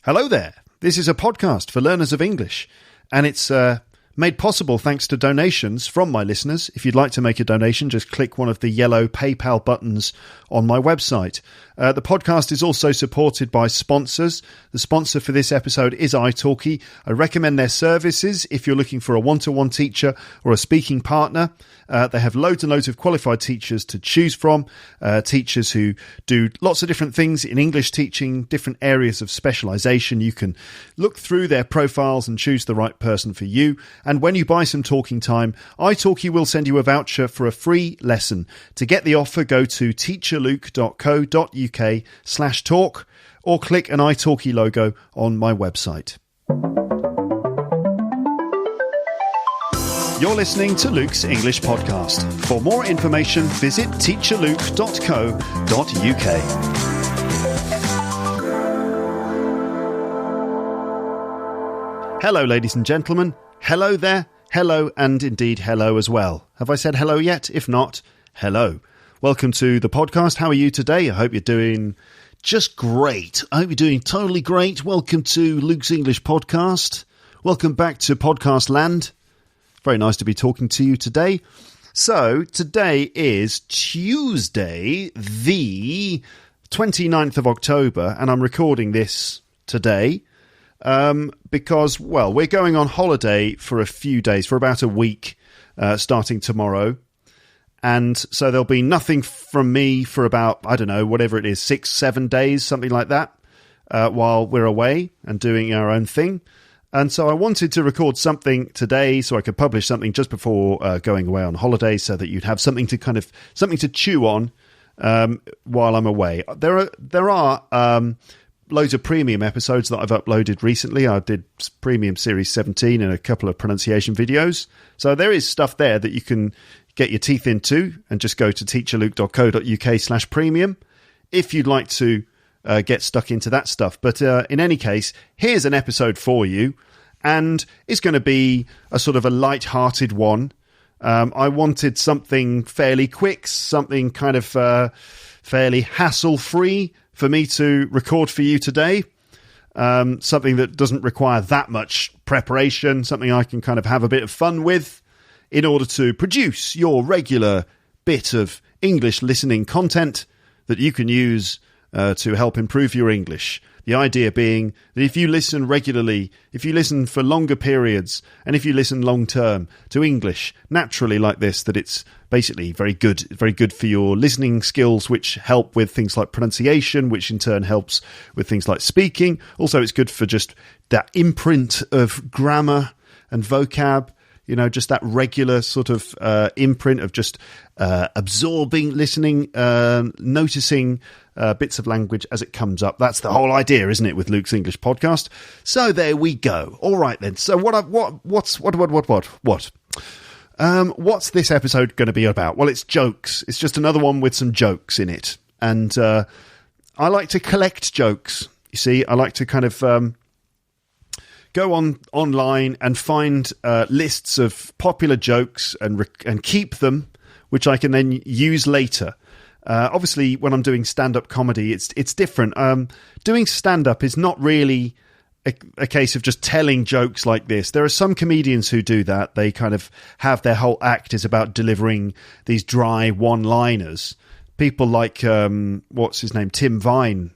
Hello there. This is a podcast for learners of English, and it's made possible thanks to donations from my listeners. If you'd like to make a donation, just click one of the yellow PayPal buttons on my website. The podcast is also supported by sponsors. The sponsor for this episode is italki. I recommend their services if you're looking for a one-to-one teacher or a speaking partner. They have loads and loads of qualified teachers to choose from, teachers who do lots of different things in English teaching, different areas of specialization. You can look through their profiles and choose the right person for you. And when you buy some talking time, italki will send you a voucher for a free lesson. To get the offer, go to teacherluke.co.uk/talk or click an italki logo on my website. You're listening to Luke's English Podcast. For more information, visit teacherluke.co.uk. Hello, ladies and gentlemen. Hello there. Hello, and indeed hello as well. Have I said hello yet? If not, hello. Welcome to the podcast. How are you today? I hope you're doing just great. I hope you're doing totally great. Welcome to Luke's English Podcast. Welcome back to Podcast Land. Very nice to be talking to you today. So, today is Tuesday, the 29th of October, and I'm recording this today because, well, we're going on holiday for a few days, for about a week, starting tomorrow. And so there'll be nothing from me for about, I don't know, whatever it is, 6-7 days, something like that, while we're away and doing our own thing. And so I wanted to record something today so I could publish something just before going away on holiday so that you'd have something to chew on while I'm away. There are loads of premium episodes that I've uploaded recently. I did Premium Series 17 and a couple of pronunciation videos. So there is stuff there that you can get your teeth into, and just go to teacherluke.co.uk/premium if you'd like to get stuck into that stuff. But in any case, here's an episode for you, and it's going to be a sort of a light-hearted one. I wanted something fairly quick, something kind of fairly hassle-free for me to record for you today. Something that doesn't require that much preparation, something I can kind of have a bit of fun with in order to produce your regular bit of English listening content that you can use to help improve your English. The idea being that if you listen regularly, if you listen for longer periods, and if you listen long term to English naturally like this, that it's basically very good for your listening skills, which help with things like pronunciation, which in turn helps with things like speaking. Also, it's good for just that imprint of grammar and vocab. You know, just that regular sort of imprint of just absorbing, listening, noticing bits of language as it comes up. That's the whole idea, isn't it, with Luke's English Podcast? So there we go. All right then. So what's this episode going to be about? Well, it's jokes. It's just another one with some jokes in it, and I like to collect jokes. You see, I like to kind of go online and find lists of popular jokes and keep them, which I can then use later. Obviously, when I'm doing stand-up comedy, it's different. Doing stand-up is not really a case of just telling jokes like this. There are some comedians who do that. They kind of have their whole act is about delivering these dry one-liners. People like, what's his name, Tim Vine,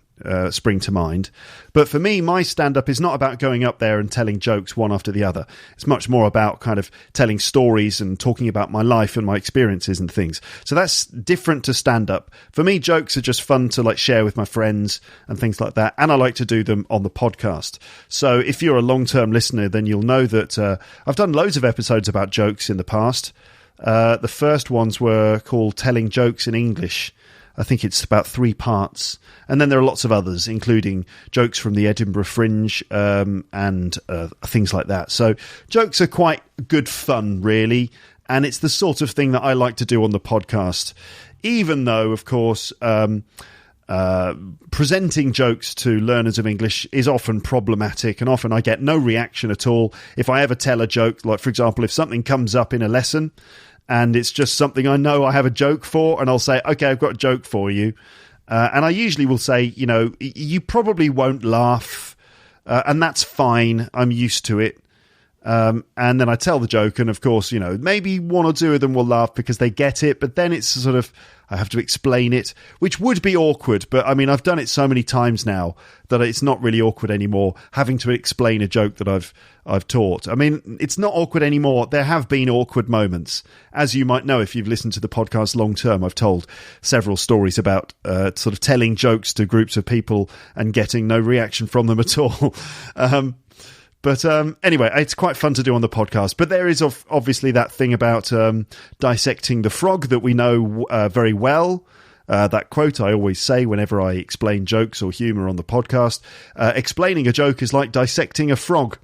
spring to mind. But for me, my stand-up is not about going up there and telling jokes one after the other. It's much more about kind of telling stories and talking about my life and my experiences and things. So that's different to stand-up. For me, jokes are just fun to like share with my friends and things like that. And I like to do them on the podcast. So if you're a long-term listener, then you'll know that I've done loads of episodes about jokes in the past. The first ones were called Telling Jokes in English. I think it's about 3 parts. And then there are lots of others, including jokes from the Edinburgh Fringe and things like that. So jokes are quite good fun, really. And it's the sort of thing that I like to do on the podcast, even though, of course, presenting jokes to learners of English is often problematic, and often I get no reaction at all if I ever tell a joke. Like, for example, if something comes up in a lesson and it's just something I know I have a joke for, and I'll say, okay, I've got a joke for you. And I usually will say, you know, you probably won't laugh and that's fine. I'm used to it. And then I tell the joke, and of course, maybe one or two of them will laugh because they get it, but then it's sort of, I have to explain it, which would be awkward, but I mean, I've done it so many times now that it's not really awkward anymore, having to explain a joke that I've taught. I mean, it's not awkward anymore. There have been awkward moments. As you might know, if you've listened to the podcast long term, I've told several stories about sort of telling jokes to groups of people and getting no reaction from them at all. But anyway, it's quite fun to do on the podcast. But there is obviously that thing about dissecting the frog that we know very well. That quote I always say whenever I explain jokes or humour on the podcast. Explaining a joke is like dissecting a frog.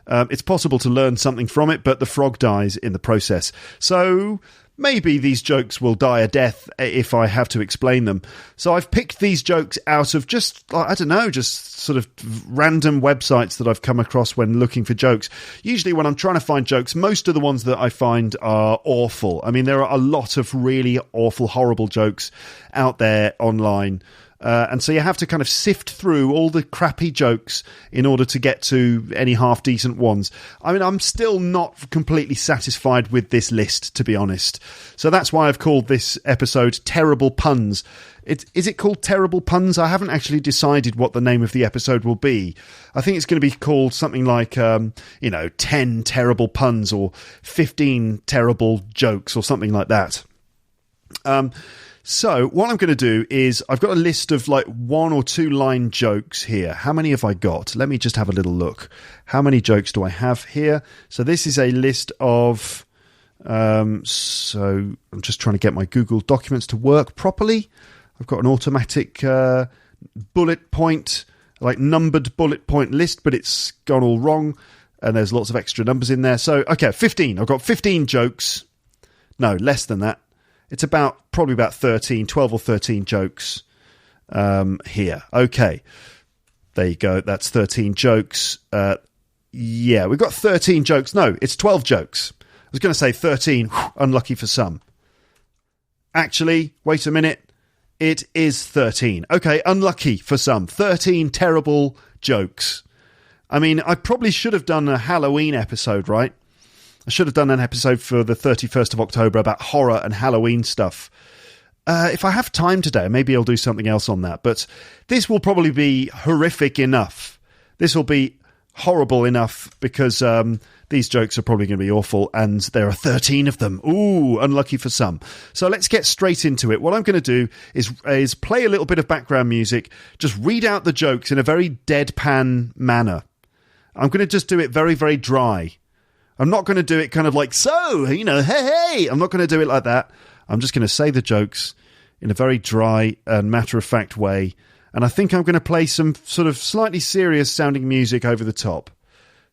It's possible to learn something from it, but the frog dies in the process. So maybe these jokes will die a death if I have to explain them. So I've picked these jokes out of just sort of random websites that I've come across when looking for jokes. Usually when I'm trying to find jokes, most of the ones that I find are awful. I mean, there are a lot of really awful, horrible jokes out there online. And so you have to kind of sift through all the crappy jokes in order to get to any half-decent ones. I mean, I'm still not completely satisfied with this list, to be honest. So that's why I've called this episode Terrible Puns. Is it called Terrible Puns? I haven't actually decided what the name of the episode will be. I think it's going to be called something like, 10 terrible puns or 15 terrible jokes or something like that. So what I'm going to do is I've got a list of like 1 or 2 line jokes here. How many have I got? Let me just have a little look. How many jokes do I have here? So this is a list of... so I'm just trying to get my Google Documents to work properly. I've got an automatic bullet point, like numbered bullet point list, but it's gone all wrong. And there's lots of extra numbers in there. So, okay, 15. I've got 15 jokes. No, less than that. It's probably about 12 or 13 jokes here. Okay. There you go. That's 13 jokes. Yeah, we've got 13 jokes. No, it's 12 jokes. I was going to say 13. Unlucky for some. Actually, wait a minute. It is 13. Okay, unlucky for some. 13 terrible jokes. I mean, I probably should have done a Halloween episode, right? I should have done an episode for the 31st of October about horror and Halloween stuff. If I have time today, maybe I'll do something else on that. But this will probably be horrific enough. This will be horrible enough because these jokes are probably going to be awful, and there are 13 of them. Ooh, unlucky for some. So let's get straight into it. What I'm going to do is play a little bit of background music, just read out the jokes in a very deadpan manner. I'm going to just do it very, very dry. I'm not going to do it kind of like, so, hey. I'm not going to do it like that. I'm just going to say the jokes in a very dry and matter-of-fact way. And I think I'm going to play some sort of slightly serious-sounding music over the top.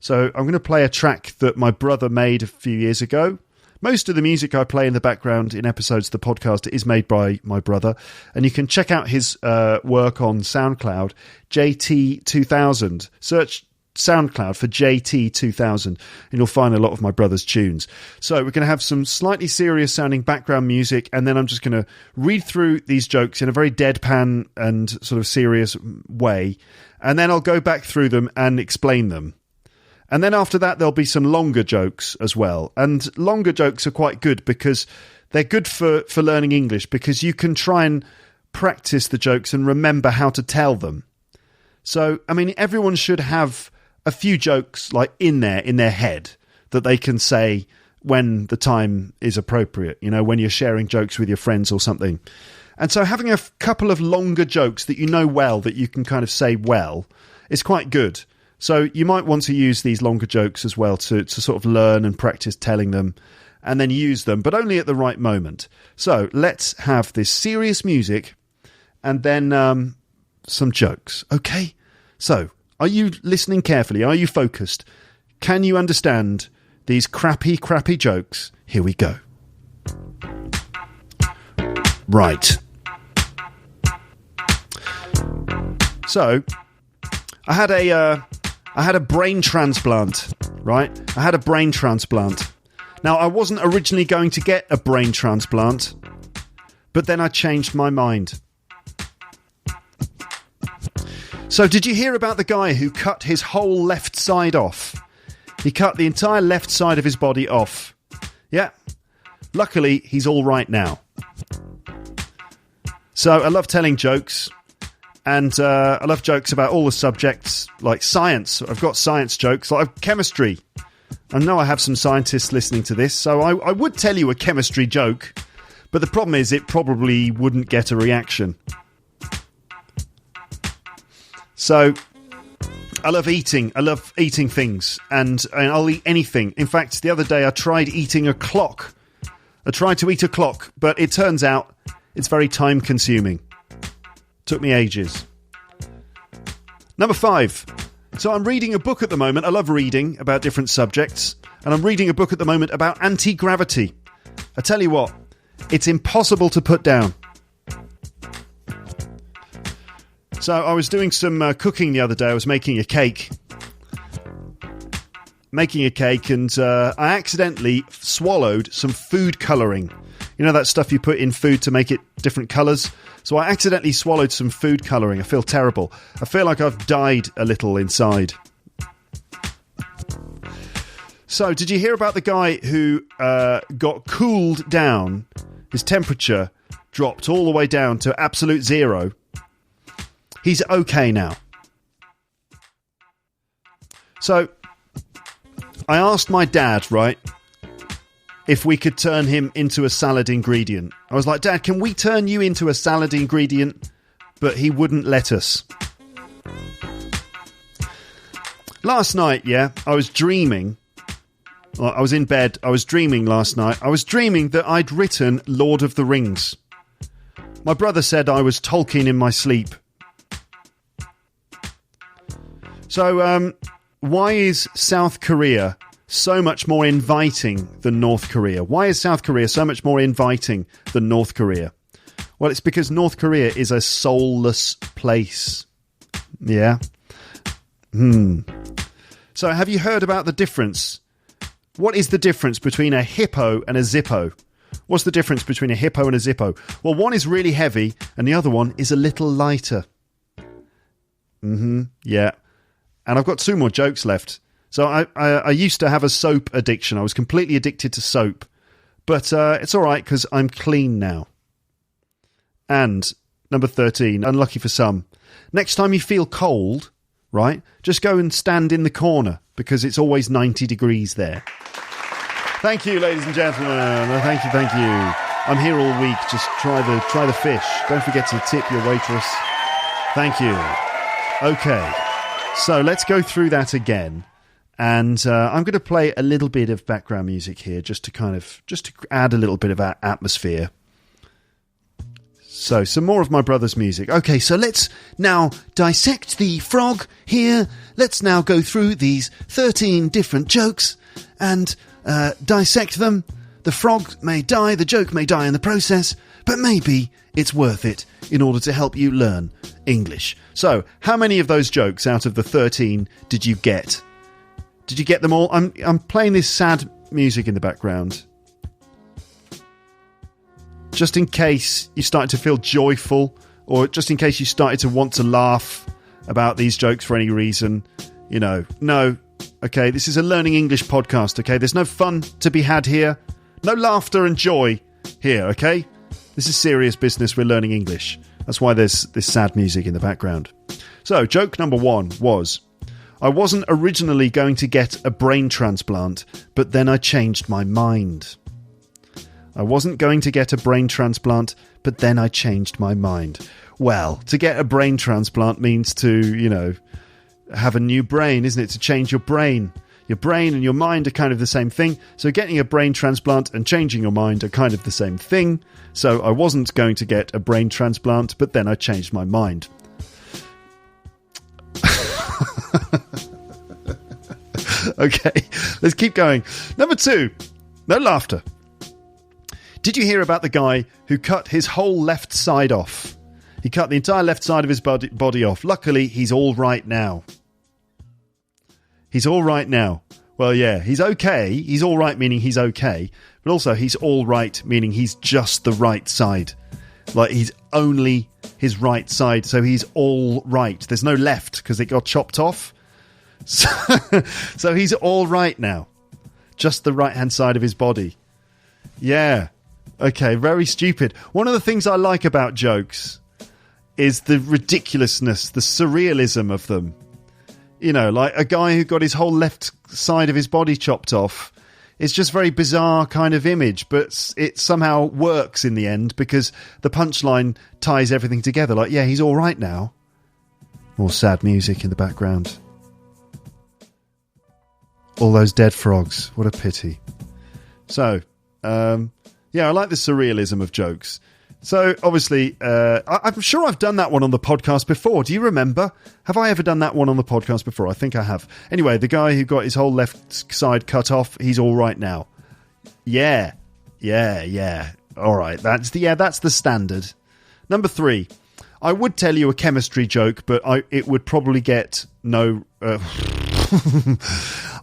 So I'm going to play a track that my brother made a few years ago. Most of the music I play in the background in episodes of the podcast is made by my brother. And you can check out his work on SoundCloud, JT2000. Search SoundCloud for JT2000 and you'll find a lot of my brother's tunes. So we're going to have some slightly serious sounding background music, and then I'm just going to read through these jokes in a very deadpan and sort of serious way, and then I'll go back through them and explain them. And then after that there'll be some longer jokes as well, and longer jokes are quite good because they're good for learning English, because you can try and practice the jokes and remember how to tell them. So, I mean, everyone should have a few jokes like in their head that they can say when the time is appropriate, when you're sharing jokes with your friends or something. And so having a couple of longer jokes that you know well, that you can kind of say well, is quite good. So you might want to use these longer jokes as well to sort of learn and practice telling them, and then use them, but only at the right moment. So let's have this serious music and then some jokes. Okay? So, are you listening carefully? Are you focused? Can you understand these crappy, crappy jokes? Here we go. Right. So, I had a brain transplant, right? I had a brain transplant. Now, I wasn't originally going to get a brain transplant, but then I changed my mind. So did you hear about the guy who cut his whole left side off? He cut the entire left side of his body off. Yeah. Luckily, he's all right now. So I love telling jokes. And I love jokes about all the subjects, like science. I've got science jokes, like chemistry. I know I have some scientists listening to this, so I would tell you a chemistry joke, but the problem is it probably wouldn't get a reaction. So, I love eating. I love eating things, and I'll eat anything. In fact, the other day I tried eating a clock. I tried to eat a clock, but it turns out it's very time-consuming. Took me ages. Number 5. So I'm reading a book at the moment. I love reading about different subjects. And I'm reading a book at the moment about anti-gravity. I tell you what, it's impossible to put down. So I was doing some cooking the other day. I was making a cake. And I accidentally swallowed some food colouring. You know that stuff you put in food to make it different colours? So I accidentally swallowed some food colouring. I feel terrible. I feel like I've died a little inside. So, did you hear about the guy who got cooled down? His temperature dropped all the way down to absolute zero. He's okay now. So, I asked my dad, right, if we could turn him into a salad ingredient. I was like, Dad, can we turn you into a salad ingredient? But he wouldn't let us. Last night, yeah, I was dreaming. I was in bed. I was dreaming last night. I was dreaming that I'd written Lord of the Rings. My brother said I was Tolkien in my sleep. So, why is South Korea so much more inviting than North Korea? Why is South Korea so much more inviting than North Korea? Well, it's because North Korea is a soulless place. Yeah? So have you heard about the difference? What is the difference between a Hippo and a Zippo? What's the difference between a Hippo and a Zippo? Well, one is really heavy and the other one is a little lighter. Yeah. And I've got 2 more jokes left. So I used to have a soap addiction. I was completely addicted to soap. But it's all right because I'm clean now. And number 13, unlucky for some. Next time you feel cold, right, just go and stand in the corner because it's always 90 degrees there. Thank you, ladies and gentlemen. Thank you. I'm here all week. Just try the fish. Don't forget to tip your waitress. Thank you. Okay, so let's go through that again. And I'm going to play a little bit of background music here just to add a little bit of atmosphere. So, some more of my brother's music. Okay, so let's now dissect the frog here. Let's now go through these 13 different jokes and dissect them. The frog may die, the joke may die in the process, but maybe it's worth it in order to help you learn English. So, how many of those jokes out of the 13 did you get? Did you get them all? I'm playing this sad music in the background. Just in case you started to feel joyful, or just in case you started to want to laugh about these jokes for any reason. You know, no. Okay, this is a learning English podcast, okay? There's no fun to be had here. No laughter and joy here, okay? This is serious business. We're learning English. That's why there's this sad music in the background. So, joke number 1 was, I wasn't originally going to get a brain transplant, but then I changed my mind. I wasn't going to get a brain transplant, but then I changed my mind. Well, to get a brain transplant means to, have a new brain, isn't it? To change your brain. Your brain and your mind are kind of the same thing. So getting a brain transplant and changing your mind are kind of the same thing. So I wasn't going to get a brain transplant, but then I changed my mind. Okay, let's keep going. Number 2, no laughter. Did you hear about the guy who cut his whole left side off? He cut the entire left side of his body off. Luckily, he's all right now. He's all right now. Well, yeah, he's okay. He's all right, meaning he's okay. But also, he's all right, meaning he's just the right side. Like he's only his right side, so he's all right. There's no left because it got chopped off. So he's all right now. Just the right-hand side of his body. Yeah. Okay, very stupid. One of the things I like about jokes is the ridiculousness, the surrealism of them. You know, like a guy who got his whole left side of his body chopped off. It's just very bizarre kind of image, but it somehow works in the end because the punchline ties everything together. Like, yeah, he's all right now. More sad music in the background. All those dead frogs. What a pity. So, yeah, I like the surrealism of jokes. So, obviously, I'm sure I've done that one on the podcast before. Do you remember? Have I ever done that one on the podcast before? I think I have. Anyway, the guy who got his whole left side cut off, he's all right now. Yeah. All right, that's the standard. Number 3. I would tell you a chemistry joke, but it would probably get no...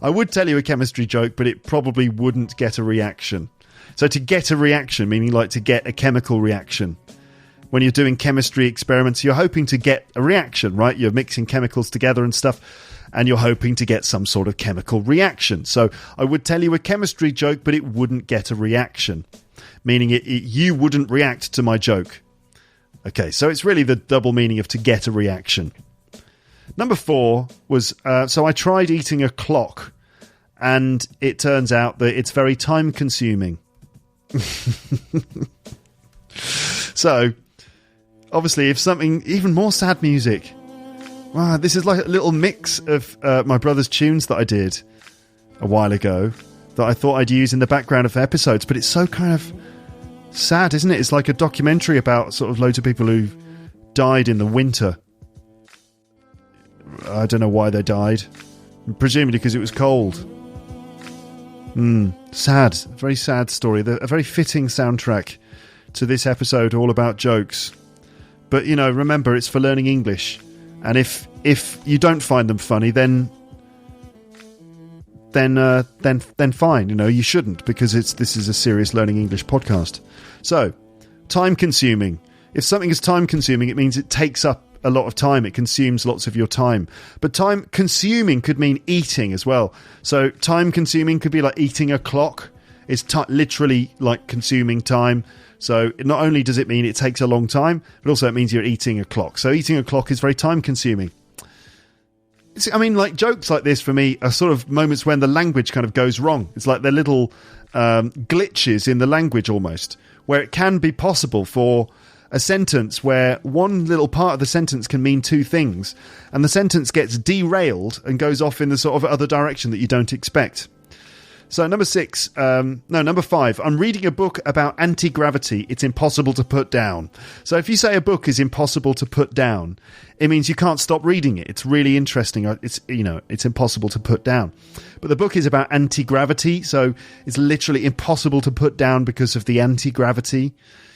I would tell you a chemistry joke, but it probably wouldn't get a reaction. So to get a reaction, meaning like to get a chemical reaction. When you're doing chemistry experiments, you're hoping to get a reaction, right? You're mixing chemicals together and stuff, and you're hoping to get some sort of chemical reaction. So I would tell you a chemistry joke, but it wouldn't get a reaction. Meaning you wouldn't react to my joke. Okay, so it's really the double meaning of to get a reaction. Number 4 was, so I tried eating a clock, and it turns out that it's very time-consuming. So, obviously, if something, even more sad music. Wow, this is like a little mix of my brother's tunes that I did a while ago that I thought I'd use in the background of episodes, but it's so kind of sad, isn't it? It's like a documentary about sort of loads of people who died in the winter. I don't know why they died. Presumably because it was cold. Sad. Very sad story. A very fitting soundtrack to this episode, all about jokes. But, you know, remember, it's for learning English. And if you don't find them funny, then fine. You know, you shouldn't, because this is a serious learning English podcast. So, time-consuming. If something is time-consuming, it means it takes up a lot of time. It consumes lots of your time. But time consuming could mean eating as well. So time consuming could be like eating a clock. It's literally like consuming time. So not only does it mean it takes a long time, but also it means you're eating a clock. So eating a clock is very time consuming. I mean, like jokes like this for me are sort of moments when the language kind of goes wrong. It's like they're little glitches in the language almost, where it can be possible for a sentence where one little part of the sentence can mean two things, and the sentence gets derailed and goes off in the sort of other direction that you don't expect. So number 5, I'm reading a book about anti-gravity. It's impossible to put down. So if you say a book is impossible to put down, it means you can't stop reading it. It's really interesting. It's impossible to put down. But the book is about anti-gravity, so it's literally impossible to put down because of the anti-gravity.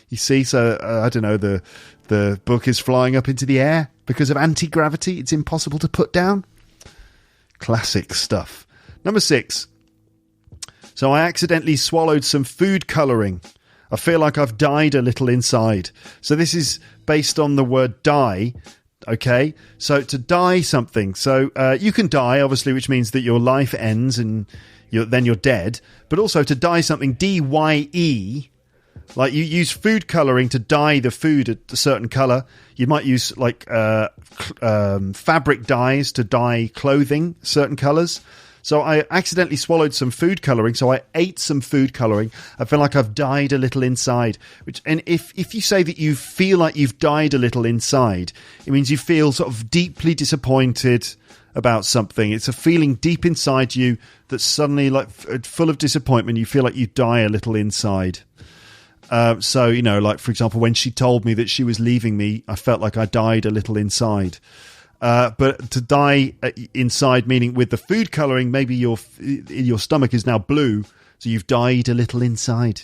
You see, so I don't know, the book is flying up into the air because of anti-gravity. It's impossible to put down. Classic stuff. Number 6. So I accidentally swallowed some food colouring. I feel like I've died a little inside. So this is based on the word die. Okay, so to die something. So you can die, obviously, which means that your life ends and then you're dead. But also to dye something, D-Y-E. Like you use food colouring to dye the food a certain colour. You might use like fabric dyes to dye clothing certain colours. So I accidentally swallowed some food colouring. So I ate some food colouring. I feel like I've died a little inside. And if you say that you feel like you've died a little inside, it means you feel sort of deeply disappointed about something. It's a feeling deep inside you that's suddenly like full of disappointment. You feel like you die a little inside. So, you know, like, for example, when she told me that she was leaving me, I felt like I died a little inside. But to die inside, meaning with the food colouring, maybe your stomach is now blue, so you've died a little inside.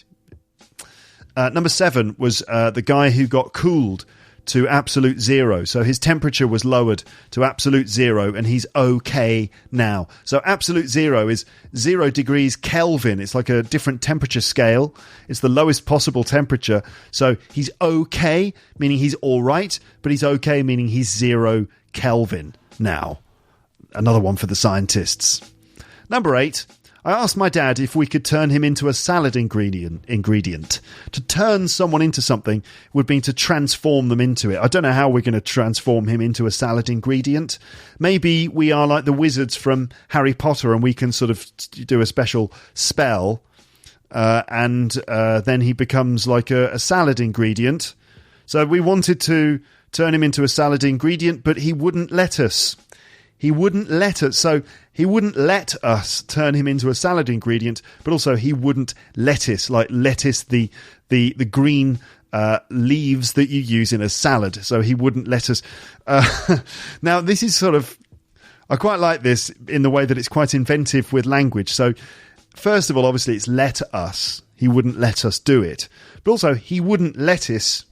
Number 7 was the guy who got cooled to absolute zero. So his temperature was lowered to absolute zero, and he's okay now. So absolute zero is 0 degrees Kelvin. It's like a different temperature scale. It's the lowest possible temperature. So he's okay, meaning he's all right, but he's okay, meaning he's 0 Kelvin now. Another one for the scientists. Number 8. I asked my dad if we could turn him into a salad ingredient. To turn someone into something would mean to transform them into it. I don't know how we're going to transform him into a salad ingredient. Maybe we are like the wizards from Harry Potter and we can sort of do a special spell and then he becomes like a salad ingredient. So we wanted to turn him into a salad ingredient, but he wouldn't let us. He wouldn't let us. So he wouldn't let us turn him into a salad ingredient, but also he wouldn't lettuce, like lettuce, the green leaves that you use in a salad. So he wouldn't let us. Now, this is sort of, I quite like this in the way that it's quite inventive with language. So first of all, obviously it's let us. He wouldn't let us do it. But also he wouldn't let us.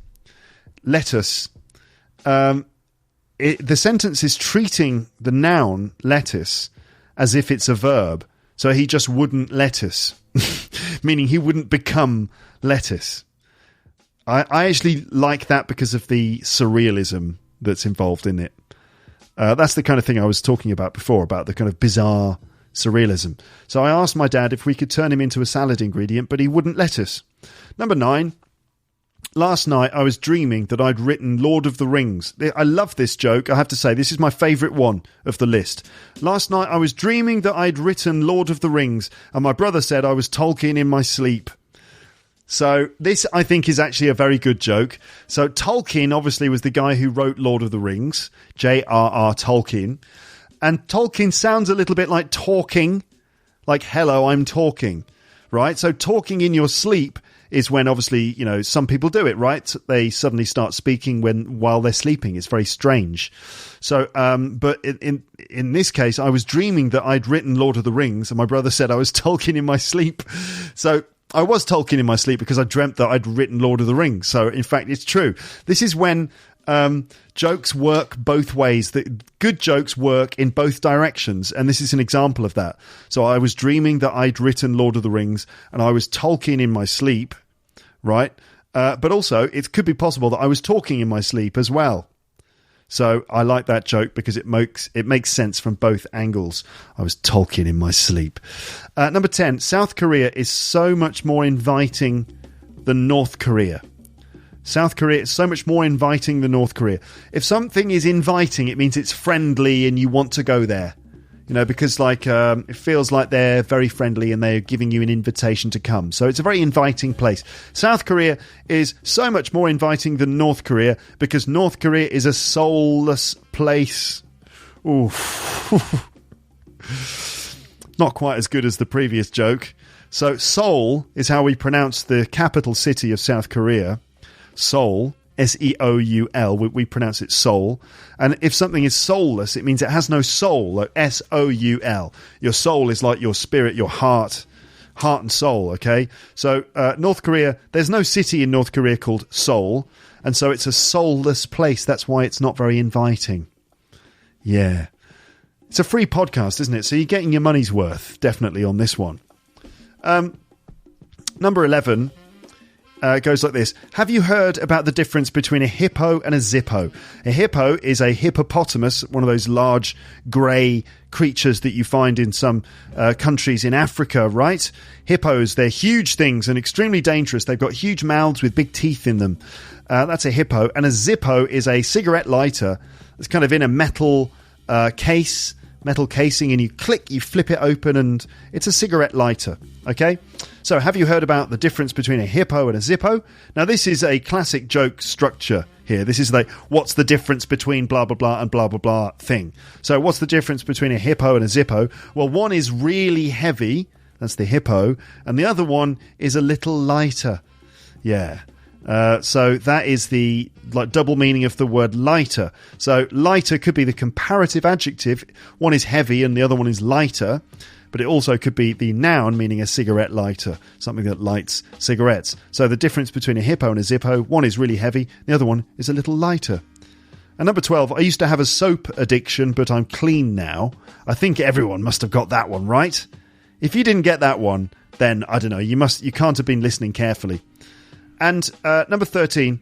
The sentence is treating the noun lettuce as if it's a verb. So he just wouldn't let us, meaning he wouldn't become lettuce. I actually like that because of the surrealism that's involved in it. That's the kind of thing I was talking about before, about the kind of bizarre surrealism. So I asked my dad if we could turn him into a salad ingredient, but he wouldn't let us. Number 9. Last night, I was dreaming that I'd written Lord of the Rings. I love this joke. I have to say, this is my favourite one of the list. Last night, I was dreaming that I'd written Lord of the Rings, and my brother said I was Tolkien in my sleep. So this, I think, is actually a very good joke. So Tolkien, obviously, was the guy who wrote Lord of the Rings, J.R.R. Tolkien. And Tolkien sounds a little bit like talking, like, hello, I'm talking, right? So talking in your sleep is when, obviously, you know, some people do it, right? They suddenly start speaking while they're sleeping. It's very strange. So, but in this case, I was dreaming that I'd written Lord of the Rings, and my brother said I was Tolkien in my sleep. So I was Tolkien in my sleep because I dreamt that I'd written Lord of the Rings. So, in fact, it's true. This is when jokes work both ways. Good jokes work in both directions, and this is an example of that. So I was dreaming that I'd written Lord of the Rings, and I was Tolkien in my sleep. Right? But also, it could be possible that I was talking in my sleep as well. So I like that joke because it makes sense from both angles. I was Tolkien in my sleep. Number 10, South Korea is so much more inviting than North Korea. South Korea is so much more inviting than North Korea. If something is inviting, it means it's friendly and you want to go there. You know, because like it feels like they're very friendly and they're giving you an invitation to come. So it's a very inviting place. South Korea is so much more inviting than North Korea because North Korea is a soulless place. Ooh. Not quite as good as the previous joke. So Seoul is how we pronounce the capital city of South Korea. Seoul. S-E-O-U-L, we pronounce it soul. And if something is soulless, it means it has no soul, like S-O-U-L. Your soul is like your spirit, your heart and soul, okay? So North Korea, there's no city in North Korea called Seoul, and so it's a soulless place. That's why it's not very inviting. Yeah. It's a free podcast, isn't it? So you're getting your money's worth, definitely, on this one. Number 11... goes like this. Have you heard about the difference between a hippo and a Zippo? A hippo is a hippopotamus, one of those large grey creatures that you find in some countries in Africa, right? Hippos, they're huge things and extremely dangerous. They've got huge mouths with big teeth in them. That's a hippo. And a Zippo is a cigarette lighter. It's kind of in a metal casing, and you flip it open, and it's a cigarette lighter, okay? So have you heard about the difference between a hippo and a Zippo? Now, this is a classic joke structure here. This is like, what's the difference between blah, blah, blah and blah, blah, blah thing. So what's the difference between a hippo and a Zippo? Well, one is really heavy, that's the hippo, and the other one is a little lighter. Yeah. So that is the double meaning of the word lighter. So lighter could be the comparative adjective. One is heavy and the other one is lighter. but it also could be the noun meaning a cigarette lighter, something that lights cigarettes. So the difference between a hippo and a Zippo, one is really heavy, the other one is a little lighter. And number 12, I used to have a soap addiction, but I'm clean now. I think everyone must have got that one, right? If you didn't get that one, then I don't know, you can't have been listening carefully. And number 13,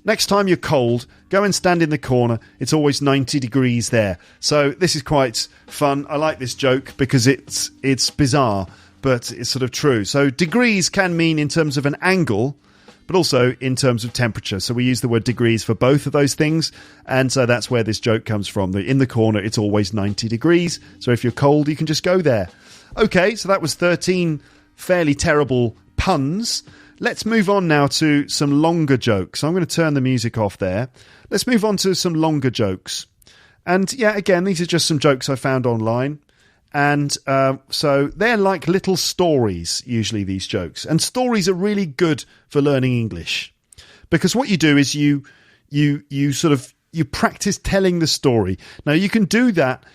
next time you're cold, go and stand in the corner. It's always 90 degrees there. So this is quite fun. I like this joke because it's bizarre, but it's sort of true. So degrees can mean in terms of an angle, but also in terms of temperature. So we use the word degrees for both of those things. And so that's where this joke comes from. In the corner, it's always 90 degrees. So if you're cold, you can just go there. Okay, so that was 13 fairly terrible puns. Let's move on now to some longer jokes. I'm going to turn the music off there. Let's move on to some longer jokes. And yeah, again, these are just some jokes I found online. And so they're like little stories, usually, these jokes. And stories are really good for learning English. Because what you do is you practice telling the story. Now, you can do that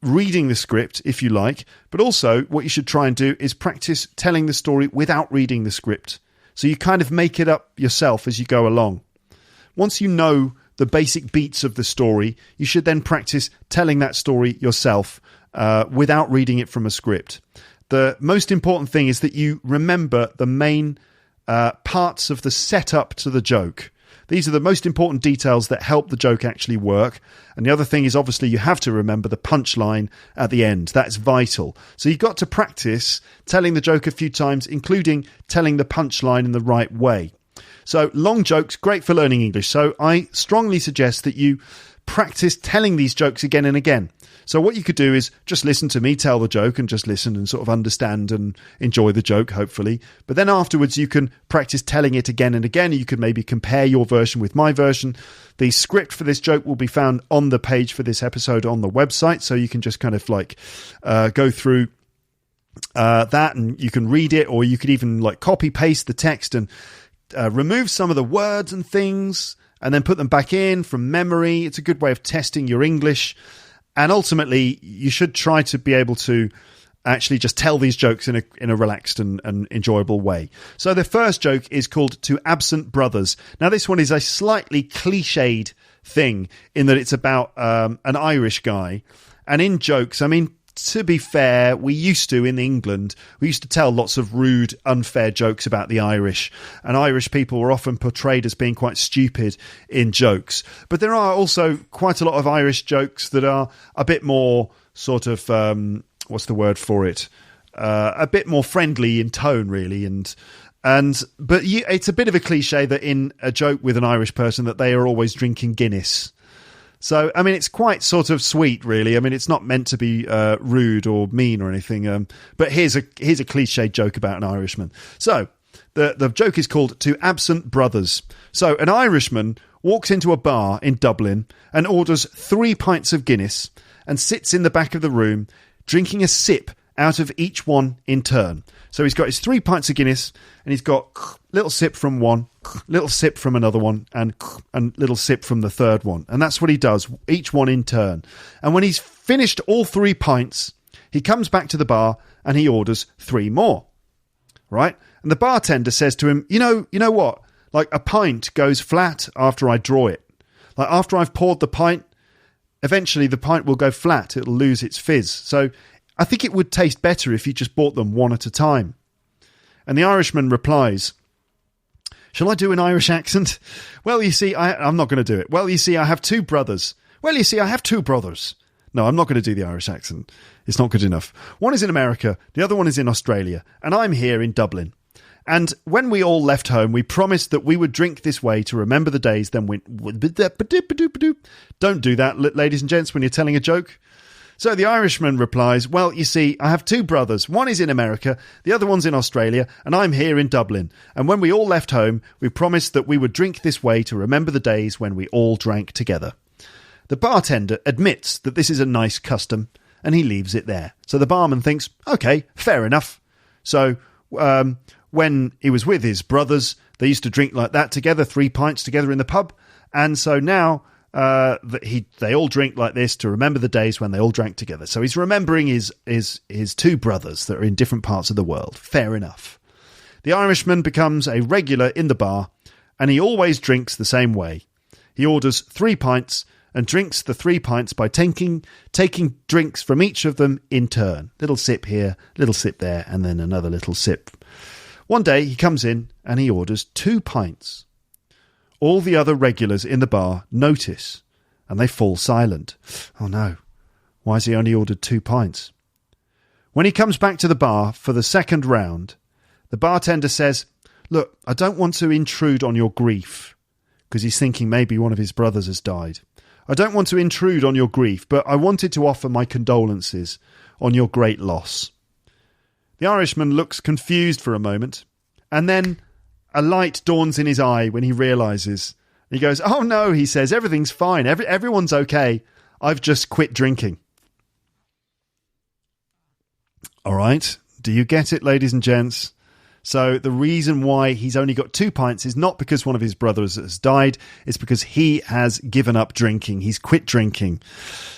reading the script, if you like. But also, what you should try and do is practice telling the story without reading the script. So you kind of make it up yourself as you go along. Once you know the basic beats of the story, you should then practice telling that story yourself without reading it from a script. The most important thing is that you remember the main parts of the setup to the joke. These are the most important details that help the joke actually work. And the other thing is, obviously, you have to remember the punchline at the end. That's vital. So you've got to practice telling the joke a few times, including telling the punchline in the right way. So long jokes, great for learning English. So I strongly suggest that you practice telling these jokes again and again. So what you could do is just listen to me tell the joke and just listen and sort of understand and enjoy the joke, hopefully. But then afterwards, you can practice telling it again and again. You could maybe compare your version with my version. The script for this joke will be found on the page for this episode on the website. So you can just kind of like go through that and you can read it, or you could even like copy paste the text and remove some of the words and things and then put them back in from memory. It's a good way of testing your English. And ultimately, you should try to be able to actually just tell these jokes in a relaxed and enjoyable way. So the first joke is called To Absent Brothers. Now, this one is a slightly cliched thing in that it's about an Irish guy. And in jokes, I mean, to be fair, we used to tell lots of rude, unfair jokes about the Irish, and Irish people were often portrayed as being quite stupid in jokes. But there are also quite a lot of Irish jokes that are a bit more sort of, what's the word for it? A bit more friendly in tone, really, but it's a bit of a cliche that in a joke with an Irish person that they are always drinking Guinness. So, I mean, it's quite sort of sweet, really. I mean, it's not meant to be rude or mean or anything. But here's a cliche joke about an Irishman. So, the joke is called To Absent Brothers. So, an Irishman walks into a bar in Dublin and orders 3 pints of Guinness and sits in the back of the room drinking a sip out of each one in turn. So he's got his 3 pints of Guinness and he's got little sip from one, little sip from another one, and little sip from the third one. And that's what he does, each one in turn. And when he's finished all 3 pints, he comes back to the bar and he orders 3 more. Right? And the bartender says to him, you know what? Like, a pint goes flat after I draw it. Like, after I've poured the pint, eventually the pint will go flat. It'll lose its fizz. So I think it would taste better if you just bought them one at a time. And the Irishman replies, shall I do an Irish accent? Well, you see, I'm not going to do it. Well, you see, I have 2 brothers. Well, you see, I have 2 brothers. No, I'm not going to do the Irish accent. It's not good enough. One is in America. The other one is in Australia. And I'm here in Dublin. And when we all left home, we promised that we would drink this way to remember the days. Then went... Don't do that, ladies and gents, when you're telling a joke. So the Irishman replies, well, you see, I have 2 brothers. One is in America, the other one's in Australia, and I'm here in Dublin. And when we all left home, we promised that we would drink this way to remember the days when we all drank together. The bartender admits that this is a nice custom, and he leaves it there. So the barman thinks, okay, fair enough. So when he was with his brothers, they used to drink like that together, 3 pints together in the pub. And so now they all drink like this to remember the days when they all drank together. So he's remembering his two brothers that are in different parts of the world. Fair enough. The Irishman becomes a regular in the bar, and he always drinks the same way. He orders 3 pints and drinks the 3 pints by taking drinks from each of them in turn. Little sip here, little sip there, and then another little sip. One day he comes in and he orders 2 pints. All the other regulars in the bar notice and they fall silent. Oh no, why has he only ordered 2 pints? When he comes back to the bar for the second round, the bartender says, "Look, I don't want to intrude on your grief," because he's thinking maybe one of his brothers has died. "I don't want to intrude on your grief, but I wanted to offer my condolences on your great loss." The Irishman looks confused for a moment, and then a light dawns in his eye when he realises. He goes, "Oh no," he says, "everything's fine. Everyone's okay. I've just quit drinking." All right. Do you get it, ladies and gents? So the reason why he's only got 2 pints is not because one of his brothers has died. It's because he has given up drinking. He's quit drinking.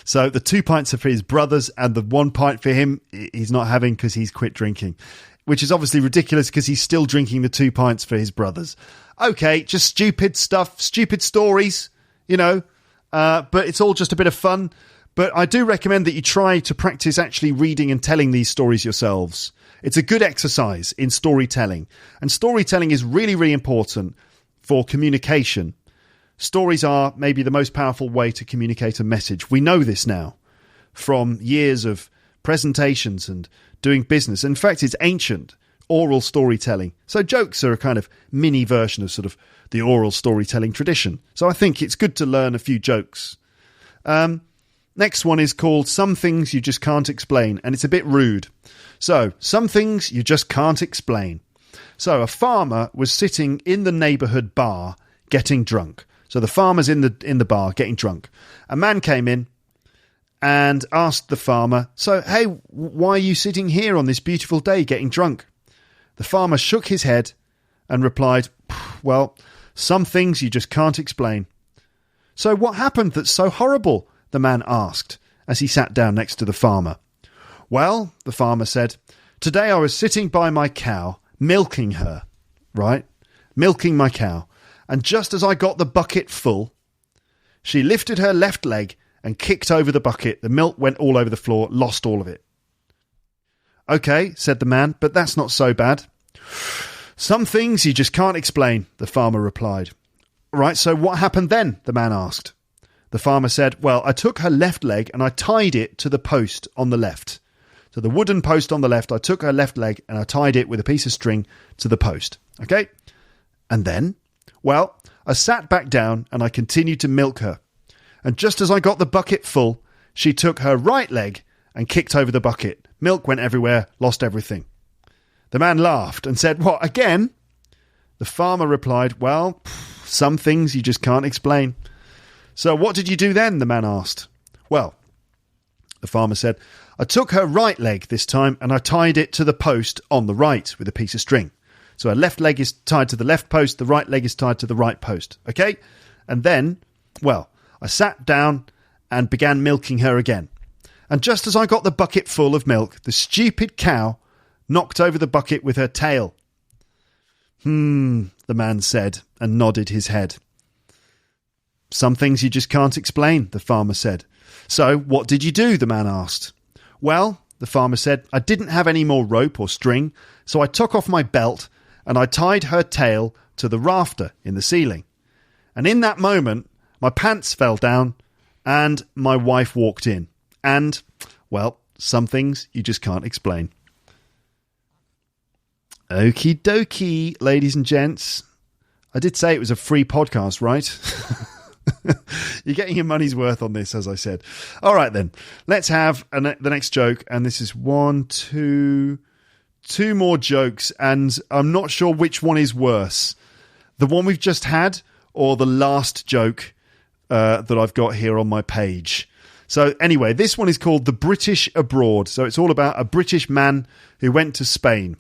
So the 2 pints are for his brothers, and the 1 pint for him he's not having because he's quit drinking, which is obviously ridiculous because he's still drinking the 2 pints for his brothers. Okay, just stupid stuff, stupid stories, but it's all just a bit of fun. But I do recommend that you try to practice actually reading and telling these stories yourselves. It's a good exercise in storytelling. And storytelling is really, really important for communication. Stories are maybe the most powerful way to communicate a message. We know this now from years of presentations and doing business. In fact, it's ancient oral storytelling. So jokes are a kind of mini version of sort of the oral storytelling tradition. So I think it's good to learn a few jokes. Next one is called Some Things You Just Can't Explain, and it's a bit rude. So, some things you just can't explain. So, a farmer was sitting in the neighbourhood bar getting drunk. So, the farmer's in the bar getting drunk. A man came in and asked the farmer, "So, hey, why are you sitting here on this beautiful day getting drunk?" The farmer shook his head and replied, "Well, some things you just can't explain." "So, what happened that's so horrible?" the man asked as he sat down next to the farmer. "Well," the farmer said, "today I was sitting by my cow, milking her, right? Milking my cow. And just as I got the bucket full, she lifted her left leg and kicked over the bucket. The milk went all over the floor, lost all of it." "Okay," said the man, "but that's not so bad." "Some things you just can't explain," the farmer replied. "Right, so what happened then?" the man asked. The farmer said, "Well, I took her left leg and I tied it to the post on the left. To the wooden post on the left, I took her left leg and I tied it with a piece of string to the post. Okay? And then? Well, I sat back down and I continued to milk her. And just as I got the bucket full, she took her right leg and kicked over the bucket. Milk went everywhere, lost everything." The man laughed and said, "What, again?" The farmer replied, "Well, some things you just can't explain." "So what did you do then?" the man asked. "Well," the farmer said, "I took her right leg this time and I tied it to the post on the right with a piece of string. So her left leg is tied to the left post, the right leg is tied to the right post. Okay? And then, well, I sat down and began milking her again. And just as I got the bucket full of milk, the stupid cow knocked over the bucket with her tail." The man said and nodded his head. "Some things you just can't explain," the farmer said. "So what did you do?" the man asked. "Well," the farmer said, "I didn't have any more rope or string, so I took off my belt and I tied her tail to the rafter in the ceiling. And in that moment, my pants fell down and my wife walked in. And, well, some things you just can't explain." Okie dokie, ladies and gents. I did say it was a free podcast, right? You're getting your money's worth on this, as I said. All right, then. Let's have the next joke. And this is two more jokes. And I'm not sure which one is worse. The one we've just had or the last joke that I've got here on my page. So anyway, this one is called The British Abroad. So it's all about a British man who went to Spain.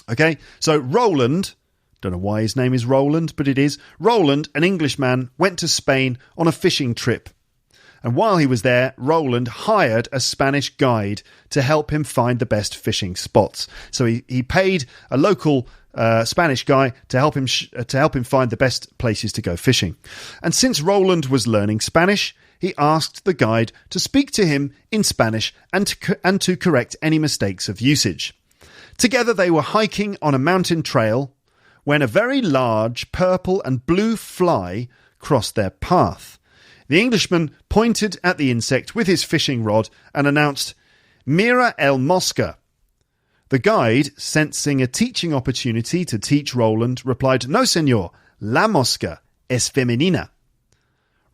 Okay, so Roland Don't know why his name is Roland, but it is. Roland, an Englishman, went to Spain on a fishing trip. And while he was there, Roland hired a Spanish guide to help him find the best fishing spots. So he paid a local Spanish guy to help him find the best places to go fishing. And since Roland was learning Spanish, he asked the guide to speak to him in Spanish and to correct any mistakes of usage. Together they were hiking on a mountain trail when a very large purple and blue fly crossed their path. The Englishman pointed at the insect with his fishing rod and announced, "Mira el mosca." The guide, sensing a teaching opportunity to teach Roland, replied, "No, señor, la mosca es femenina."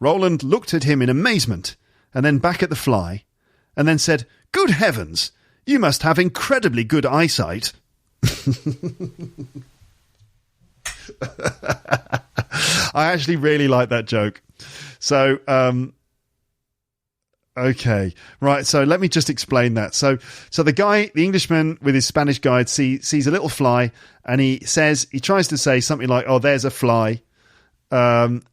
Roland looked at him in amazement, and then back at the fly, and then said, "Good heavens, you must have incredibly good eyesight." I actually really like that joke. So, okay, right. So let me just explain that. So the Englishman with his Spanish guide sees a little fly, and he tries to say something like, "Oh, there's a fly," and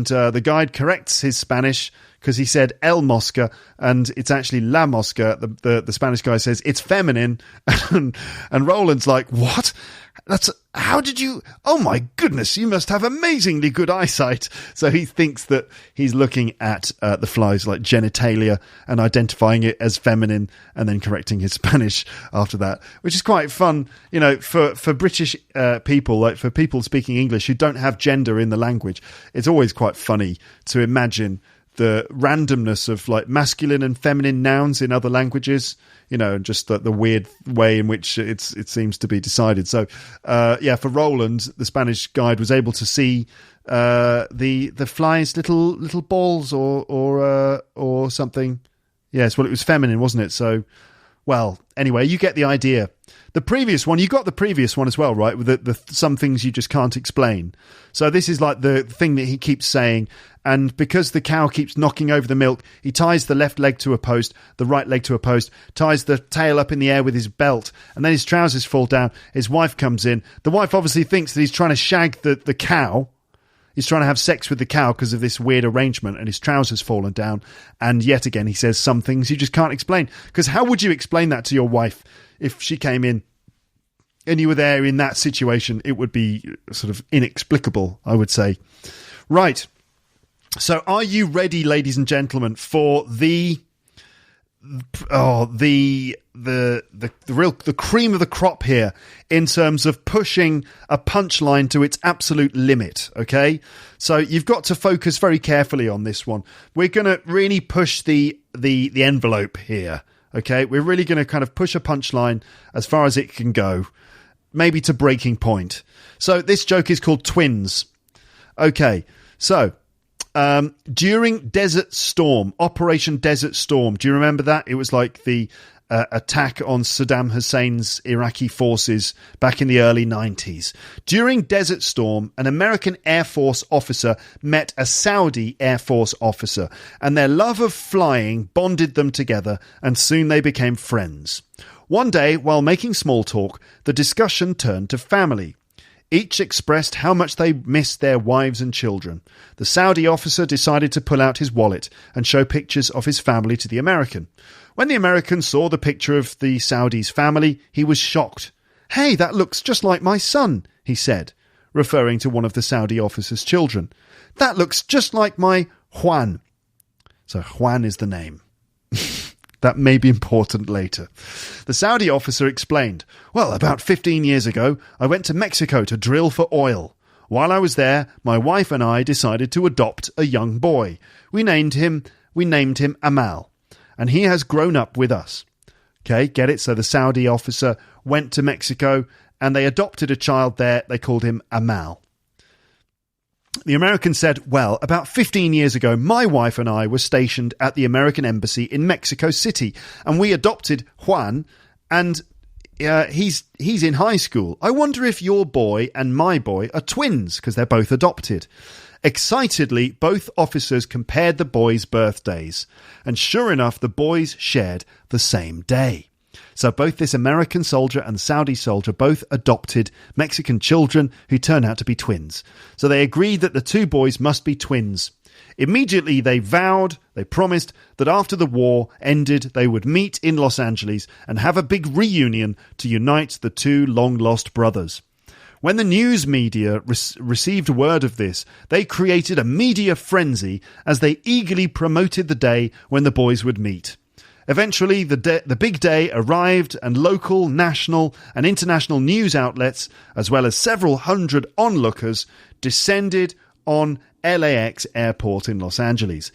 the guide corrects his Spanish because he said "el mosca" and it's actually "la mosca." The Spanish guy says it's feminine, and Roland's like, "What? How did you? Oh my goodness! You must have amazingly good eyesight." So he thinks that he's looking at the fly's like genitalia and identifying it as feminine, and then correcting his Spanish after that, which is quite fun, for British people, like for people speaking English who don't have gender in the language. It's always quite funny to imagine the randomness of like masculine and feminine nouns in other languages, and just the weird way in which it seems to be decided. So, for Roland, the Spanish guide was able to see the fly's little balls or something. Yes, well, it was feminine, wasn't it? So, well, anyway, you get the idea. The previous one, you got the previous one as well, right? With the some things you just can't explain. So this is like the thing that he keeps saying. And because the cow keeps knocking over the milk, he ties the left leg to a post, the right leg to a post, ties the tail up in the air with his belt, and then his trousers fall down. His wife comes in. The wife obviously thinks that he's trying to shag the cow. He's trying to have sex with the cow because of this weird arrangement, and his trousers fallen down. And yet again, he says some things you just can't explain. Because how would you explain that to your wife if she came in and you were there in that situation? It would be sort of inexplicable, I would say. Right. So are you ready, ladies and gentlemen, for the cream of the crop here in terms of pushing a punchline to its absolute limit? Okay, so you've got to focus very carefully on this one. We're going to really push the envelope here. Okay, we're really going to kind of push a punchline as far as it can go, maybe to breaking point. So this joke is called Twins. Okay, so during Desert Storm, Operation Desert Storm, do you remember that? It was like the attack on Saddam Hussein's Iraqi forces back in the early 90s. During Desert Storm, an American Air Force officer met a Saudi Air Force officer, and their love of flying bonded them together, and soon they became friends. One day, while making small talk, the discussion turned to family. Each expressed how much they missed their wives and children. The Saudi officer decided to pull out his wallet and show pictures of his family to the American. When the American saw the picture of the Saudi's family, he was shocked. "Hey, that looks just like my son," he said, referring to one of the Saudi officer's children. "That looks just like my Juan." So Juan is the name. That may be important later. The Saudi officer explained, "Well, about 15 years ago, I went to Mexico to drill for oil. While I was there, my wife and I decided to adopt a young boy. We named him Amal, and he has grown up with us." Okay, get it? So the Saudi officer went to Mexico and they adopted a child there. They called him Amal. The American said, "Well, about 15 years ago, my wife and I were stationed at the American Embassy in Mexico City, and we adopted Juan, and he's in high school. I wonder if your boy and my boy are twins, because they're both adopted." Excitedly, both officers compared the boys' birthdays, and sure enough, the boys shared the same day. So both this American soldier and Saudi soldier both adopted Mexican children who turned out to be twins. So they agreed that the two boys must be twins. Immediately they promised that after the war ended, they would meet in Los Angeles and have a big reunion to unite the two long-lost brothers. When the news media received word of this, they created a media frenzy as they eagerly promoted the day when the boys would meet. Eventually, the big day arrived, and local, national, and international news outlets, as well as several hundred onlookers, descended on LAX airport in Los Angeles.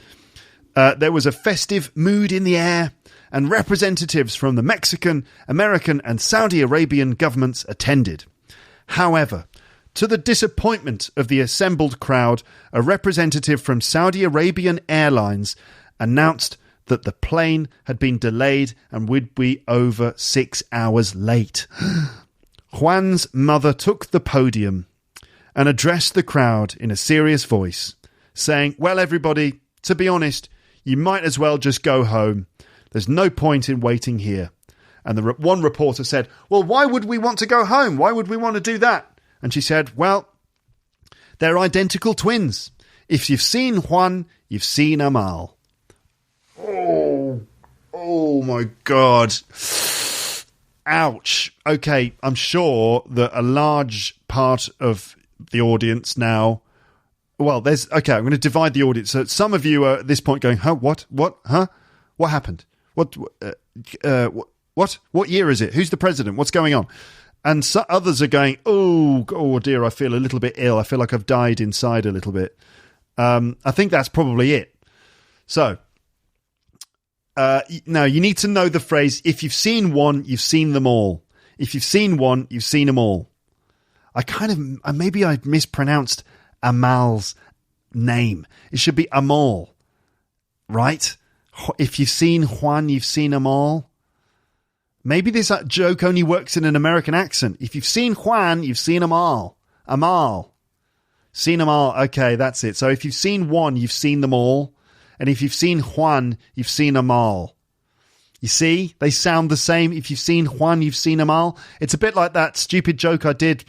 There was a festive mood in the air, and representatives from the Mexican, American, and Saudi Arabian governments attended. However, to the disappointment of the assembled crowd, a representative from Saudi Arabian Airlines announced that the plane had been delayed and would be over 6 hours late. Juan's mother took the podium and addressed the crowd in a serious voice, saying, "Well, everybody, to be honest, you might as well just go home. There's no point in waiting here." And one reporter said, "Well, why would we want to go home? Why would we want to do that?" And she said, "Well, they're identical twins. If you've seen Juan, you've seen Amal." Oh my God. Ouch. Okay, I'm sure that a large part of the audience now... Well, I'm going to divide the audience. So some of you are at this point going, "Huh? What? Huh? What happened? What? What year is it? Who's the president? What's going on?" And others are going, oh dear, I feel a little bit ill. I feel like I've died inside a little bit. I think that's probably it. So... now, you need to know the phrase, if you've seen one, you've seen them all. If you've seen one, you've seen them all. Maybe I mispronounced Amal's name. It should be Amal, right? If you've seen Juan, you've seen Amal. Maybe this joke only works in an American accent. If you've seen Juan, you've seen Amal. Amal. Seen them all. Okay, that's it. So if you've seen one, you've seen them all. And if you've seen Juan, you've seen Amal. You see, they sound the same. If you've seen Juan, you've seen Amal. It's a bit like that stupid joke I did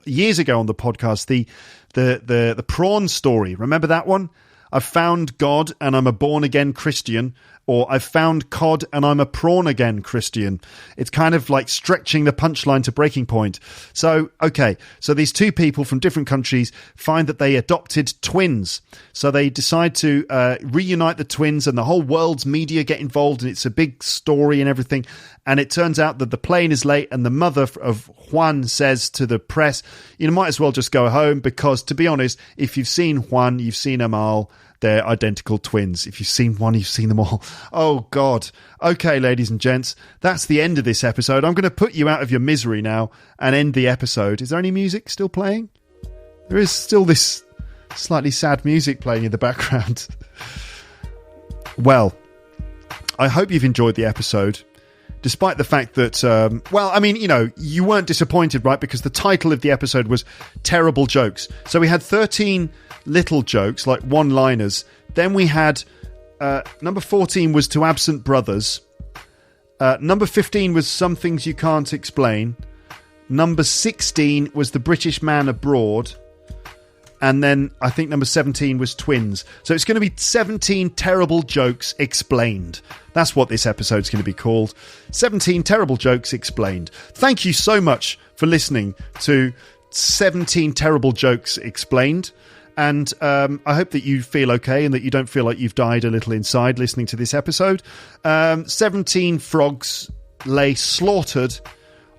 years ago on the podcast, the prawn story. Remember that one? I've found God and I'm a born-again Christian, or I've found cod and I'm a prawn-again Christian. It's kind of like stretching the punchline to breaking point. So, okay, so these two people from different countries find that they adopted twins. So they decide to reunite the twins, and the whole world's media get involved, and it's a big story and everything. And it turns out that the plane is late, and the mother of Juan says to the press, "You might as well just go home, because, to be honest, if you've seen Juan, you've seen Amal. They're identical twins. If you've seen one, you've seen them all." Oh, God. Okay, ladies and gents, that's the end of this episode. I'm going to put you out of your misery now and end the episode. Is there any music still playing? There is still this slightly sad music playing in the background. Well, I hope you've enjoyed the episode, despite the fact that, you weren't disappointed, right? Because the title of the episode was Terrible Jokes. So we had 13 little jokes, like one-liners. Then we had, number 14 was To Absent Brothers. Number 15 was Some Things You Can't Explain. Number 16 was The British Man Abroad. And then I think number 17 was Twins. So it's going to be 17 terrible jokes explained. That's what this episode's going to be called. 17 terrible jokes explained. Thank you so much for listening to 17 terrible jokes explained. And I hope that you feel okay and that you don't feel like you've died a little inside listening to this episode. 17 frogs lay slaughtered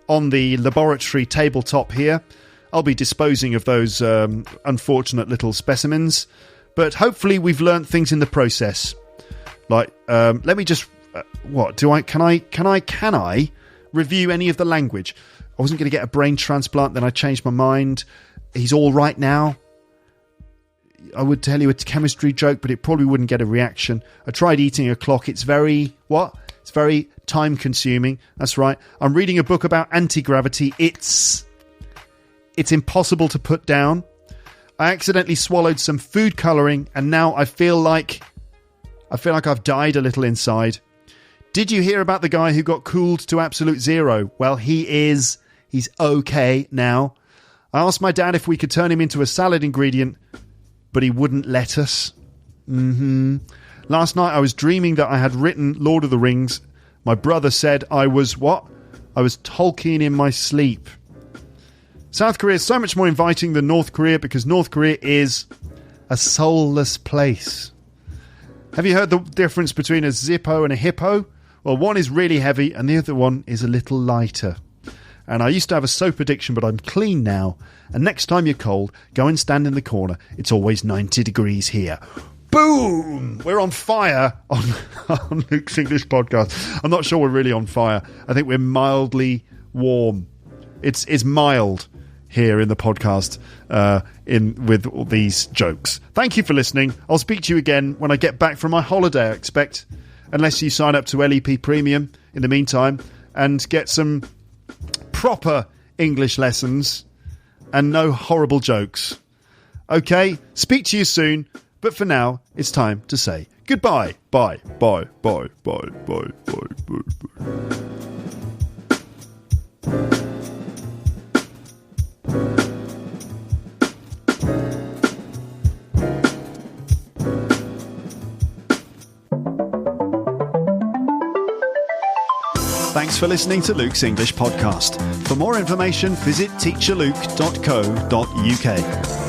on the laboratory tabletop here. I'll be disposing of those unfortunate little specimens, but hopefully we've learnt things in the process. Like, let me just, can I review any of the language? I wasn't going to get a brain transplant, then I changed my mind. He's all right now. I would tell you a chemistry joke, but it probably wouldn't get a reaction. I tried eating a clock. It's very, It's very time consuming. That's right. I'm reading a book about anti-gravity. It's impossible to put down. I accidentally swallowed some food colouring, and now I feel like I've died a little inside. Did you hear about the guy who got cooled to absolute zero? Well, he's okay now. I asked my dad if we could turn him into a salad ingredient, but he wouldn't let us. Last night I was dreaming that I had written Lord of the Rings. My brother said I was what? I was Tolkien in my sleep. South Korea is so much more inviting than North Korea because North Korea is a soulless place. Have you heard the difference between a Zippo and a Hippo? Well, one is really heavy and the other one is a little lighter. And I used to have a soap addiction, but I'm clean now. And next time you're cold, go and stand in the corner. It's always 90 degrees here. Boom! We're on fire on Luke's English podcast. I'm not sure we're really on fire. I think we're mildly warm. It's mild here in the podcast with all these jokes. Thank you for listening. I'll speak to you again when I get back from my holiday, I expect. Unless you sign up to LEP Premium in the meantime and get some proper English lessons and no horrible jokes. Okay, speak to you soon, but for now, it's time to say goodbye. Bye, bye, bye, bye, bye, bye, bye, bye. Thanks for listening to Luke's English podcast. For more information, visit teacherluke.co.uk.